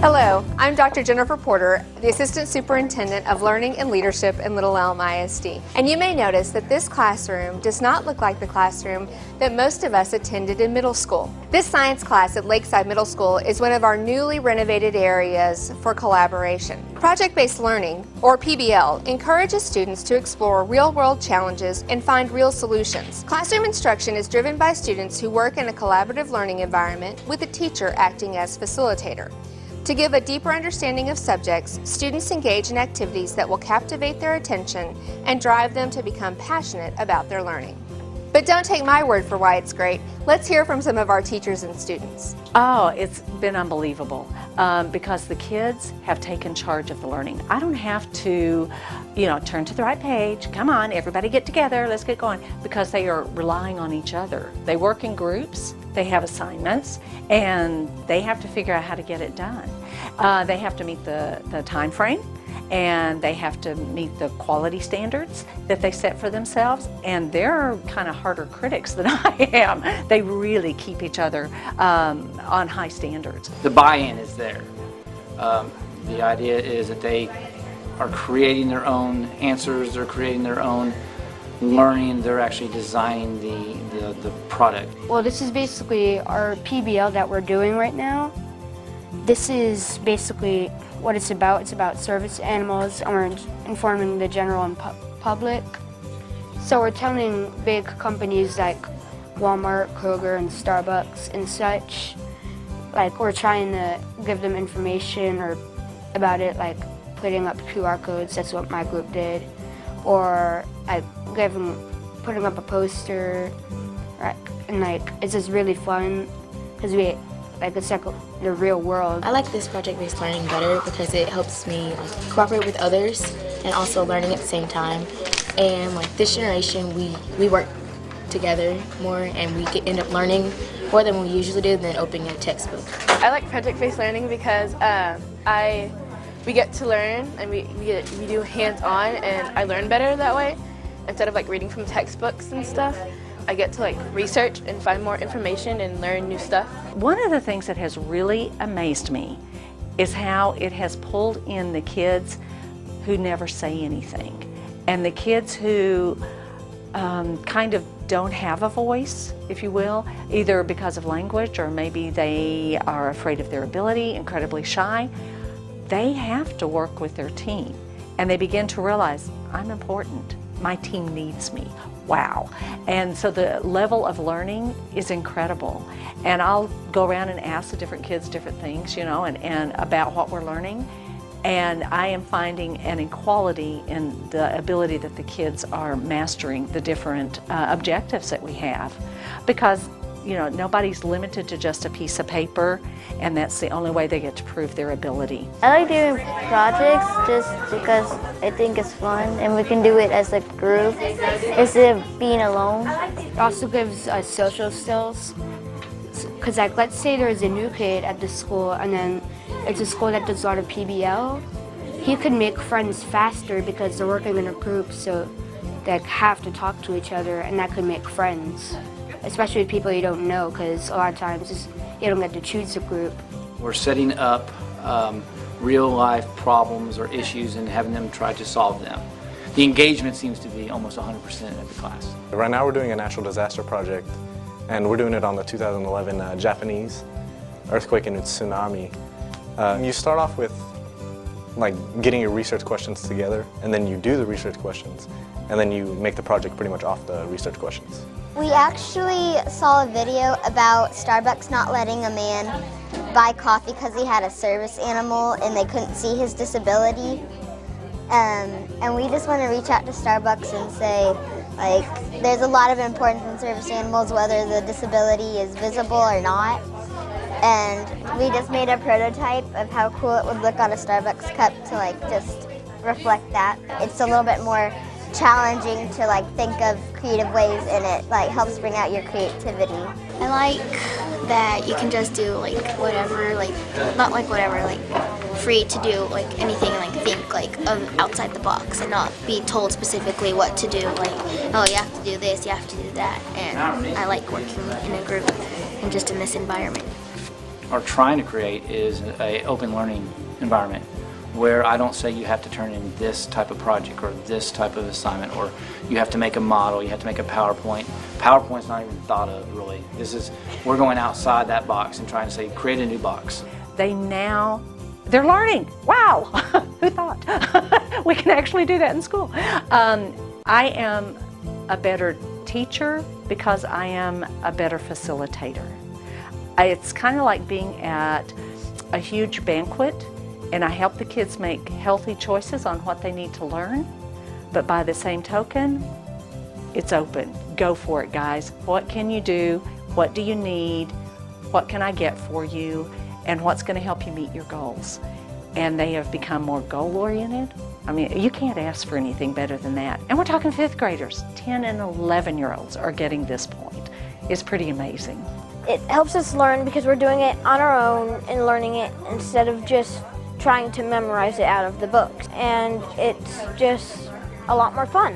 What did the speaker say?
Hello, I'm Dr. Jennifer Porter, the Assistant Superintendent of Learning and Leadership in Little Elm ISD. And you may notice that this classroom does not look like the classroom that most of us attended in middle school. This science class at Lakeside Middle School is one of our newly renovated areas for collaboration. Project-based learning, or PBL, encourages students to explore real-world challenges and find real solutions. Classroom instruction is driven by students who work in a collaborative learning environment with a teacher acting as facilitator. To give a deeper understanding of subjects, students engage in activities that will captivate their attention and drive them to become passionate about their learning. But don't take my word for why it's great. Let's hear from some of our teachers and students. Oh, it's been unbelievable because the kids have taken charge of the learning. I don't have to, turn to the right page. Come on, everybody get together, let's get going, because they are relying on each other. They work in groups, they have assignments, and they have to figure out how to get it done. They have to meet the time frame, and they have to meet the quality standards that they set for themselves, and they're kind of harder critics than I am. They really keep each other on high standards. The buy-in is there. The idea is that they are creating their own answers, they're creating their own learning, they're actually designing the product. Well, this is basically our PBL that we're doing right now. This is basically what it's about. It's about service animals, and we're informing the general and public. So we're telling big companies like Walmart, Kroger, and Starbucks and such, like we're trying to give them information or about it, like putting up QR codes. That's what my group did, or like putting up a poster, and it's just really fun because it's like the real world. I like this project-based learning better because it helps me cooperate with others and also learning at the same time. And this generation, we work together more, and we end up learning more than we usually do than opening a textbook. I like project-based learning because we get to learn, and we do hands-on, and I learn better that way instead of reading from textbooks and stuff. I get to research and find more information and learn new stuff. One of the things that has really amazed me is how it has pulled in the kids who never say anything, and the kids who kind of don't have a voice, if you will, either because of language or maybe they are afraid of their ability, incredibly shy. They have to work with their team, and they begin to realize, I'm important. My team needs me. Wow. And so the level of learning is incredible. And I'll go around and ask the different kids different things, and about what we're learning. And I am finding an equality in the ability that the kids are mastering the different objectives that we have. Because nobody's limited to just a piece of paper, and that's the only way they get to prove their ability. I like doing projects just because I think it's fun, and we can do it as a group instead of being alone. It also gives us social skills, because let's say there's a new kid at the school, and then it's a school that does a lot of PBL. He could make friends faster because they're working in a group, so they have to talk to each other, and that could make friends. Especially with people you don't know, because a lot of times you don't get to choose a group. We're setting up real-life problems or issues and having them try to solve them. The engagement seems to be almost 100% at the class. Right now we're doing a natural disaster project, and we're doing it on the 2011 Japanese earthquake and tsunami. You start off with getting your research questions together, and then you do the research questions, and then you make the project pretty much off the research questions. We actually saw a video about Starbucks not letting a man buy coffee because he had a service animal and they couldn't see his disability. And we just want to reach out to Starbucks and say, there's a lot of importance in service animals, whether the disability is visible or not. And we just made a prototype of how cool it would look on a Starbucks cup to just reflect that. It's a little bit more challenging to think of creative ways, and it helps bring out your creativity. I like that you can just do whatever, not whatever, free to do anything, think of outside the box and not be told specifically what to do, oh, you have to do this, you have to do that. And I like working in a group and just in this environment. are trying to create is an open learning environment where I don't say you have to turn in this type of project or this type of assignment, or you have to make a model, you have to make a PowerPoint. PowerPoint's not even thought of really. We're going outside that box and trying to say, create a new box. They're learning. Wow, who thought? We can actually do that in school. I am a better teacher because I am a better facilitator. It's kind of like being at a huge banquet, and I help the kids make healthy choices on what they need to learn, but by the same token, it's open. Go for it, guys. What can you do? What do you need? What can I get for you? And what's going to help you meet your goals? And they have become more goal-oriented. I mean, you can't ask for anything better than that. And we're talking 5th graders. 10 and 11-year-olds are getting this point. It's pretty amazing. It helps us learn because we're doing it on our own and learning it instead of just trying to memorize it out of the books. And it's just a lot more fun.